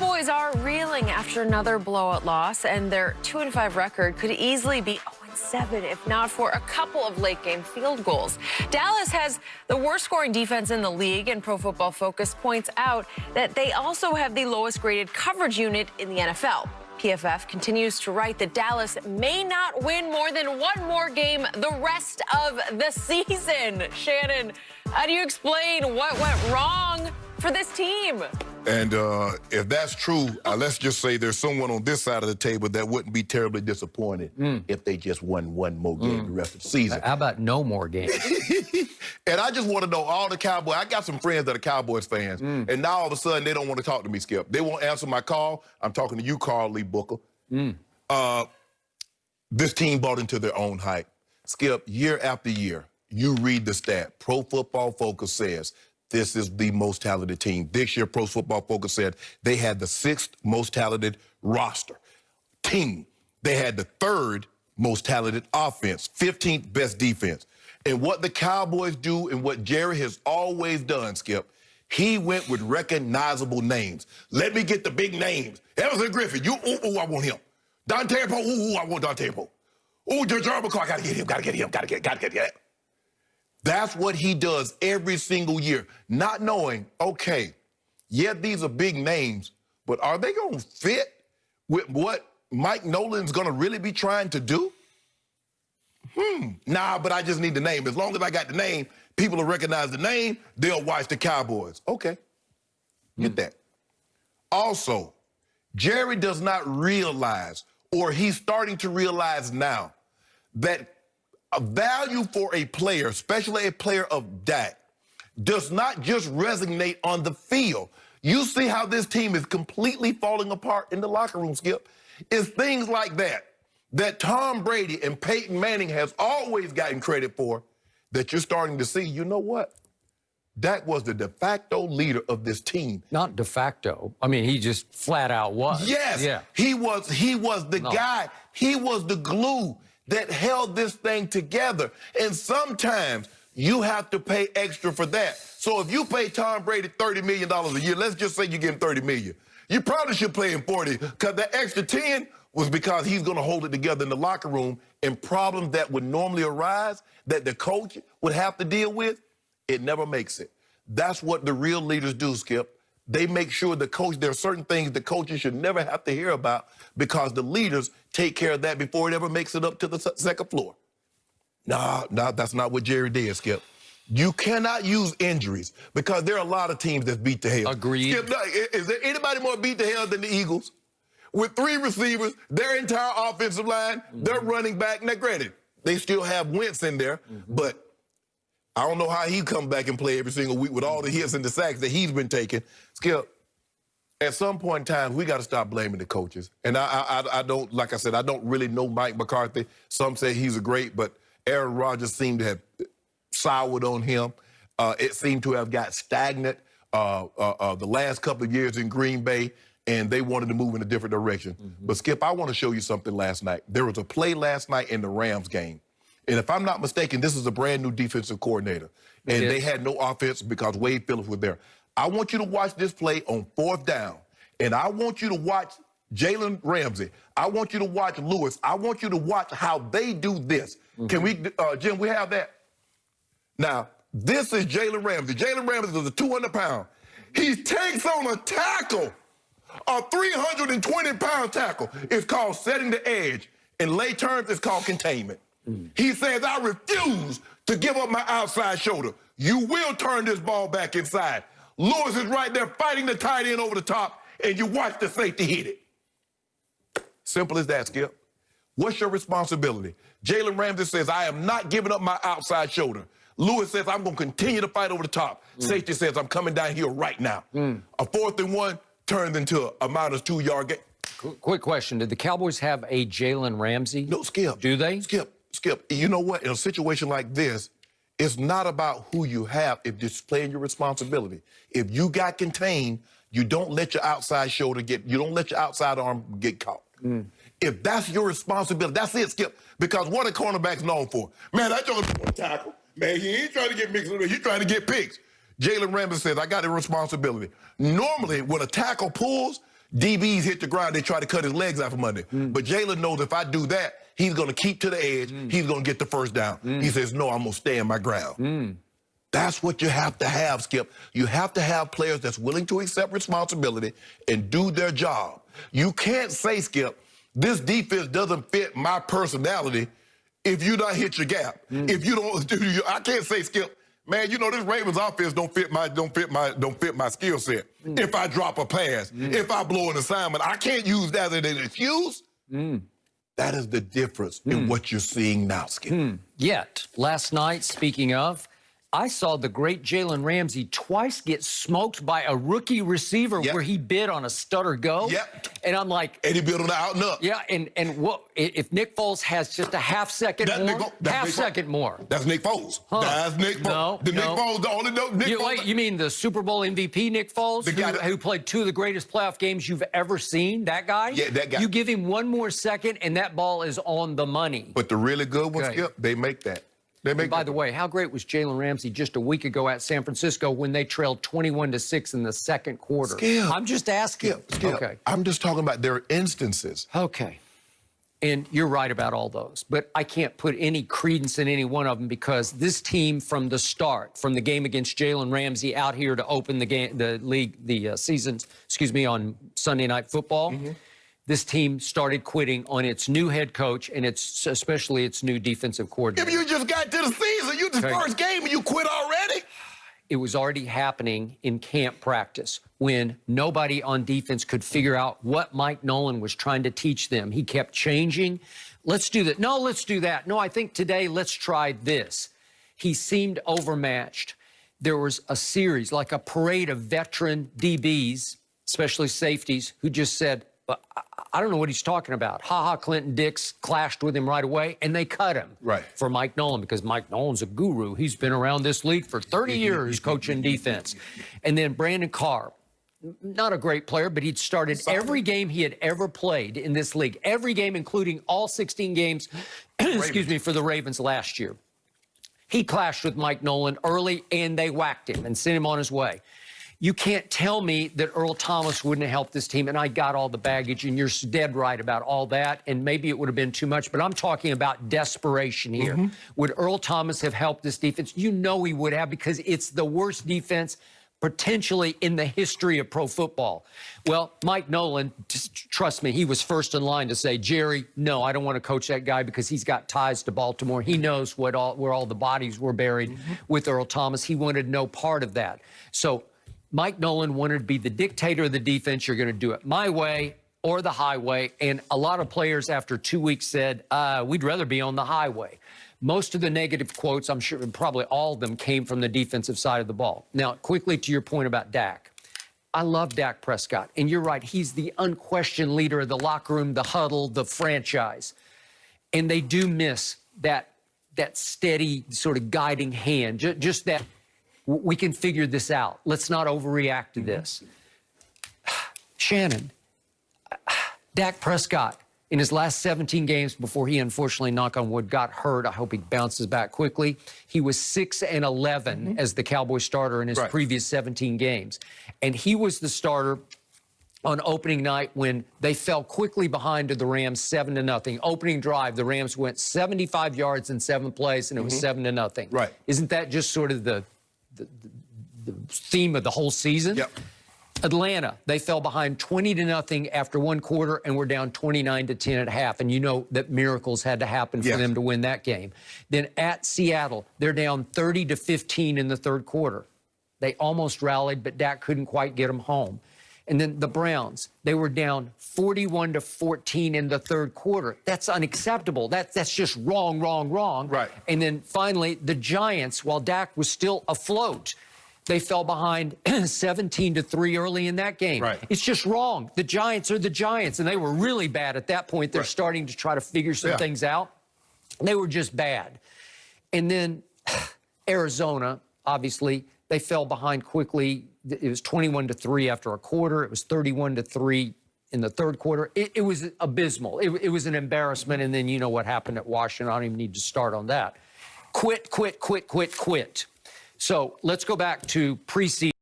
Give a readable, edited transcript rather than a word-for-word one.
Cowboys are reeling after another blowout loss, and their 2-5 record could easily be 0-7 if not for a couple of late-game field goals. Dallas has the worst-scoring defense in the league, and Pro Football Focus points out that they also have the lowest-graded coverage unit in the NFL. PFF continues to write that Dallas may not win more than one more game the rest of the season. Shannon, how do you explain what went wrong for this team? And if that's true, let's just say there's someone on this side of the table that wouldn't be terribly disappointed if they just won one more game the rest of the season. How about no more games? And I just want to know all the Cowboys. I got some friends that are Cowboys fans, and now all of a sudden they don't want to talk to me, Skip. They won't answer my call. I'm talking to you, Carl Lee Booker. This team bought into their own hype. Skip, year after year, you read the stat. Pro Football Focus says this is the most talented team. This year, Pro Football Focus said they had the 6th most talented roster team. They had the 3rd most talented offense, 15th best defense. And what the Cowboys do and what Jerry has always done, Skip, he went with recognizable names. Let me get the big names. Emerson Griffin, I want him. Dante Poe, I want Dante Poe. Jerome McCall, I gotta get him, gotta get him. That's what he does every single year, not knowing, okay, yeah, these are big names, but are they going to fit with what Mike Nolan's going to really be trying to do? Nah, but I just need the name. As long as I got the name, people will recognize the name, they'll watch the Cowboys. Okay, get that. Also, Jerry does not realize, or he's starting to realize now, that a value for a player, especially a player of Dak, does not just resonate on the field. You see how this team is completely falling apart in the locker room, Skip. It's things like that Tom Brady and Peyton Manning has always gotten credit for, that you're starting to see. You know what? Dak was the de facto leader of this team. Not de facto. I mean, he just flat out was. Yes. Yeah. He was the guy. He was the glue that held this thing together. And sometimes you have to pay extra for that. So if you pay Tom Brady $30 million a year, let's just say you give him $30 million. You probably should pay him $40, because that extra 10 was because he's going to hold it together in the locker room, and problems that would normally arise that the coach would have to deal with, it never makes it. That's what the real leaders do, Skip. They make sure the coach, there are certain things the coaches should never have to hear about, because the leaders take care of that before it ever makes it up to the second floor. No, that's not what Jerry did, Skip. You cannot use injuries, because there are a lot of teams that beat the hell. Agreed. Skip, is there anybody more beat the hell than the Eagles? With 3 receivers, their entire offensive line, their running back. Now, granted, they still have Wentz in there, but I don't know how he come back and play every single week with all the hits and the sacks that he's been taking. Skip, at some point in time, we got to stop blaming the coaches. And I don't, like I said, I don't really know Mike McCarthy. Some say he's a great, but Aaron Rodgers seemed to have soured on him. It seemed to have got stagnant the last couple of years in Green Bay, and they wanted to move in a different direction. But, Skip, I want to show you something last night. There was a play last night in the Rams game. And if I'm not mistaken, this is a brand-new defensive coordinator. And they had no offense because Wade Phillips was there. I want you to watch this play on 4th down. And I want you to watch Jalen Ramsey. I want you to watch Lewis. I want you to watch how they do this. Can we, Jim, we have that? Now, this is Jalen Ramsey. Jalen Ramsey is a 200-pound. He takes on a tackle, a 320-pound tackle. It's called setting the edge. In lay terms, it's called containment. He says, I refuse to give up my outside shoulder. You will turn this ball back inside. Lewis is right there fighting the tight end over the top, and you watch the safety hit it. Simple as that, Skip. What's your responsibility? Jalen Ramsey says, I am not giving up my outside shoulder. Lewis says, I'm going to continue to fight over the top. Safety says, I'm coming down here right now. A 4th and 1 turned into a -2-yard game. Quick question. Did the Cowboys have a Jalen Ramsey? No, Skip. Do they? Skip, you know what? In a situation like this, it's not about who you have. It's just playing your responsibility. If you got contained, you don't let your outside shoulder you don't let your outside arm get caught. If that's your responsibility, that's it, Skip. Because what are cornerbacks known for? Man, that joint's a tackle. Man, he ain't trying to get mixed with it. He's trying to get picks. Jalen Ramsey says, I got a responsibility. Normally, when a tackle pulls, DBs hit the ground, they try to cut his legs out from under. But Jalen knows if I do that, he's going to keep to the edge. He's going to get the first down. He says, no, I'm going to stand my ground. That's what you have to have, Skip. You have to have players that's willing to accept responsibility and do their job. You can't say, Skip, this defense doesn't fit my personality if you don't hit your gap. If you don't, I can't say, Skip, man, you know this Ravens offense don't fit my skill set. If I drop a pass, if I blow an assignment, I can't use that as an excuse. That is the difference in what you're seeing now, Skip. Yet, last night, speaking of, I saw the great Jalen Ramsey twice get smoked by a rookie receiver where he bid on a stutter go. And I'm like... And he bid on the out and up. Yeah, and what if Nick Foles has just a half second more? Half second more. That's Nick Foles. That's Nick Foles. Nick Foles, the only Nick Foles. Wait, you mean the Super Bowl MVP Nick Foles, who played 2 of the greatest playoff games you've ever seen? That guy? Yeah, that guy. You give him one more second, and that ball is on the money. But the really good ones, Skip, they make that. And by the way, how great was Jalen Ramsey just a week ago at San Francisco when they trailed 21-6 in the second quarter? Skip. I'm just asking. Skip. Okay. I'm just talking about their instances. Okay. And you're right about all those. But I can't put any credence in any one of them because this team from the start, from the game against Jalen Ramsey out here to open the game, the seasons, on Sunday Night Football, this team started quitting on its new head coach and especially its new defensive coordinator. If you just got to the season, you the first game and you quit already? It was already happening in camp practice when nobody on defense could figure out what Mike Nolan was trying to teach them. He kept changing. Let's do that. No, let's do that. No, I think today let's try this. He seemed overmatched. There was a series, like a parade of veteran DBs, especially safeties, who just said, I don't know what he's talking about. Clinton Dix clashed with him right away, and they cut him for Mike Nolan because Mike Nolan's a guru. He's been around this league for 30 years coaching defense. And then Brandon Carr, not a great player, but he'd started every game he had ever played in this league, every game, including all 16 games, excuse me, for the Ravens last year. He clashed with Mike Nolan early, and they whacked him and sent him on his way. You can't tell me that Earl Thomas wouldn't have helped this team, and I got all the baggage, and you're dead right about all that, and maybe it would have been too much, but I'm talking about desperation here. Would Earl Thomas have helped this defense? You know he would have because it's the worst defense potentially in the history of pro football. Well, Mike Nolan, trust me, he was first in line to say, Jerry, no, I don't want to coach that guy because he's got ties to Baltimore. He knows where all the bodies were buried with Earl Thomas. He wanted no part of that. So Mike Nolan wanted to be the dictator of the defense. You're going to do it my way or the highway. And a lot of players after 2 weeks said, we'd rather be on the highway. Most of the negative quotes, I'm sure probably all of them, came from the defensive side of the ball. Now, quickly to your point about Dak. I love Dak Prescott. And you're right. He's the unquestioned leader of the locker room, the huddle, the franchise. And they do miss that steady sort of guiding hand, just that. We can figure this out. Let's not overreact to this. Shannon, Dak Prescott, in his last 17 games before he unfortunately, knock on wood, got hurt, I hope he bounces back quickly, he was 6-11 as the Cowboys starter in his previous 17 games. And he was the starter on opening night when they fell quickly behind to the Rams 7-0. Opening drive, the Rams went 75 yards in 7 plays, and it was 7-0. Isn't that just sort of the theme of the whole season? Atlanta, they fell behind 20-0 after 1 quarter and were down 29-10 at half. And you know that miracles had to happen for them to win that game. Then at Seattle, they're down 30-15 in the 3rd quarter. They almost rallied, but Dak couldn't quite get them home. And then the Browns, they were down 41-14 in the 3rd quarter. That's unacceptable. That's just wrong. And then finally, the Giants, while Dak was still afloat, they fell behind 17-3 early in that game. It's just wrong. The Giants are the Giants, and they were really bad at that point. They're starting to try to figure some things out. They were just bad. And then Arizona, obviously, they fell behind quickly. It was 21-3 after a quarter. It was 31-3 in the 3rd quarter. It was abysmal. It was an embarrassment. And then you know what happened at Washington. I don't even need to start on that. Quit. So let's go back to preseason.